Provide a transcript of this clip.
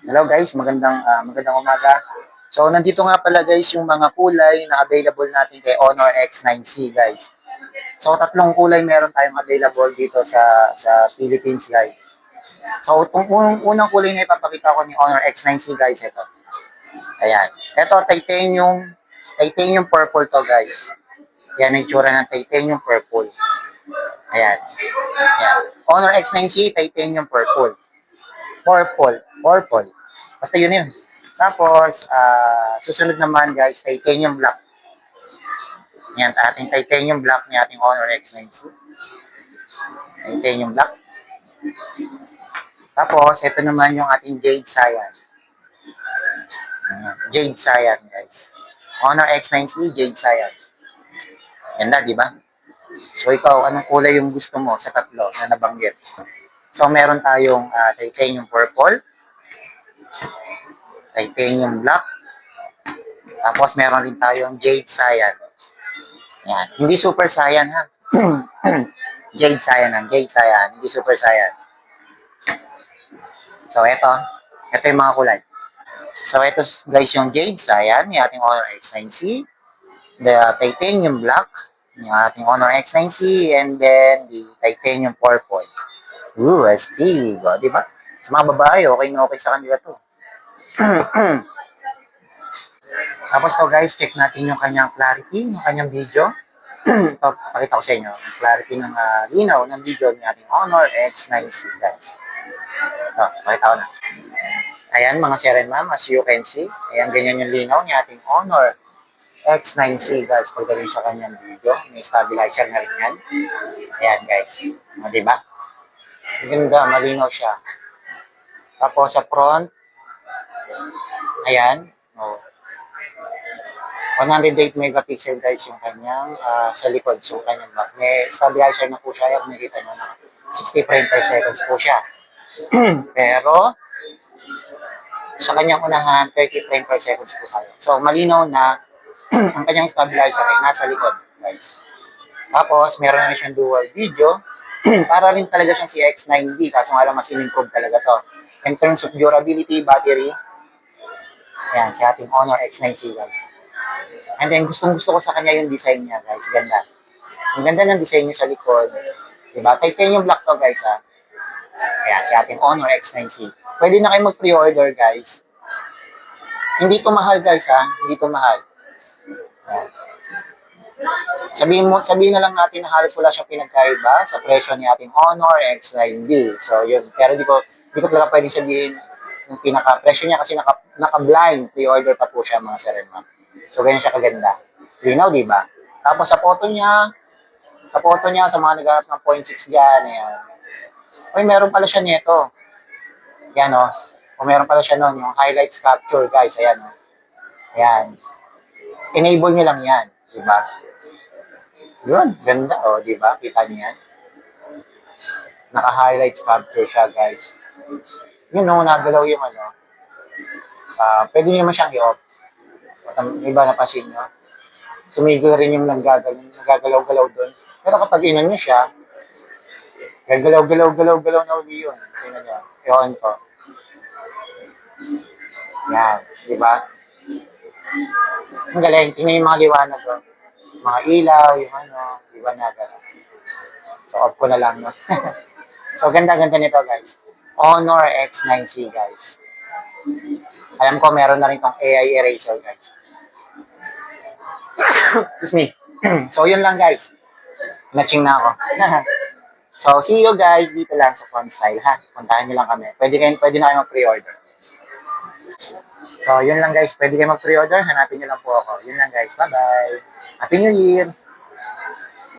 Hello guys, magandang umaga. So nandito nga pala guys yung mga kulay na available natin kay Honor X9C guys. So tatlong kulay meron tayong available dito sa Philippines guys. So itong unang kulay na ipapakita ko ni Honor X9C guys, ito. Ayan. Ito titanium purple to guys. Yan ang itsura ng titanium purple. Ayan. Ayan. Honor X9C titanium purple. Purple. Basta yun. Tapos, susunod naman guys, titanium black. Yan, ating titanium black ni ating Honor X9C. Titanium black. Tapos, ito naman yung ating Jade Cyan. Jade Cyan guys. Honor X9C, Jade Cyan. Ganda, di ba? So, ikaw, anong kulay yung gusto mo sa tatlo na nabanggit? So, meron tayong titanium purple, titanium black, tapos meron rin tayong Jade Cyan. Yan. Hindi Super Cyan ha. Jade Cyan lang. Jade Cyan. Hindi Super Cyan. So, ito yung mga kulay. So, ito guys yung Jade Cyan, yung ating Honor X9C. The titanium black, yung ating Honor X9C. And then, the titanium purple. Ooh, Steve. Di ba? Sa mga babae, okay na okay sa kanila to. Tapos to guys, check natin yung kanyang clarity, yung kanyang video. Ito, pakita ko sa inyo, yung clarity ng linaw ng video ng ating Honor X9C guys. Ito, pakita ko na. Ayan mga sir and ma'am, as you can see, ayan ganyan yung linaw ng ating Honor X9C guys. Pagdating sa kanyang video, may stabilizer na rin yan. Ayan guys, diba? Ganda, malinaw siya. Tapos sa front, ayan, 108 megapixel guys yung kanyang sa likod. So, kanyang back. May stabilizer na po siya. Yung nakikita nyo na 60 frame per seconds po siya. Pero, sa kanyang unahan, 30 frame per seconds po tayo. So, malinaw na ang kanyang stabilizer ay nasa likod guys. Tapos, meron na siyang dual video. Para rin talaga siyang si X9B. Kaso nga lang, mas in-improve talaga to. In terms of durability, battery, ayan, sa ating Honor X9C guys. And then, gustong-gusto ko sa kanya yung design niya, guys. Ganda. Ang ganda ng design niya sa likod. Diba? Titanium black to, guys, ha. Kaya, si ating Honor X9C. Pwede na kayo mag-pre-order, guys. Hindi to mahal, guys, ha. Hindi to mahal. Ayan. Sabihin na lang natin na halos wala siyang pinagkaiba sa presyo ni ating Honor X9B. So, yun. Pero di ko talaga pwedeng sabihin yung pinaka-presyo niya kasi naka-blind pre-order pa po siya, mga sir and ma'am. So, ganyan siya kaganda. Linaw, di ba? Tapos sa photo niya, sa mga naghanap ng 0.6 dyan, ayan. Uy, meron pala siya nito. Yan, o. O meron pala siya nun, yung highlights capture, guys. Ayan, o. Ayan. Enable nyo lang yan, di ba? Yun, ganda, o, di ba? Kita niyo yan? Naka-highlights capture siya, guys. Yun, o, nagalaw yung ano. Pwede nyo naman siyang i-off. Iba napansin nyo? Tumigil rin yung nagagalaw-galaw doon. Pero kapag inan nyo siya, gagalaw-galaw na uli yun. Tingnan nyo. I-on ko. Yan. Di ba? Ang galing. Tingnan yung mga liwanag ko. Mga ilaw, yung ano. Di ba na gano'n? So, off ko na lang. No? So, ganda-ganda nito, guys. Honor X9C, guys. Alam ko, meron na rin tong AI eraser, guys. Excuse me. So, yun lang, guys. Matching na ako. So, see you guys dito lang sa Fun Style, ha? Puntahan nyo lang kami. Pwede na kayo mag-pre-order. So, yun lang, guys. Pwede kayo mag-pre-order. Hanapin nyo lang po ako. Yun lang, guys. Bye-bye. Happy New Year!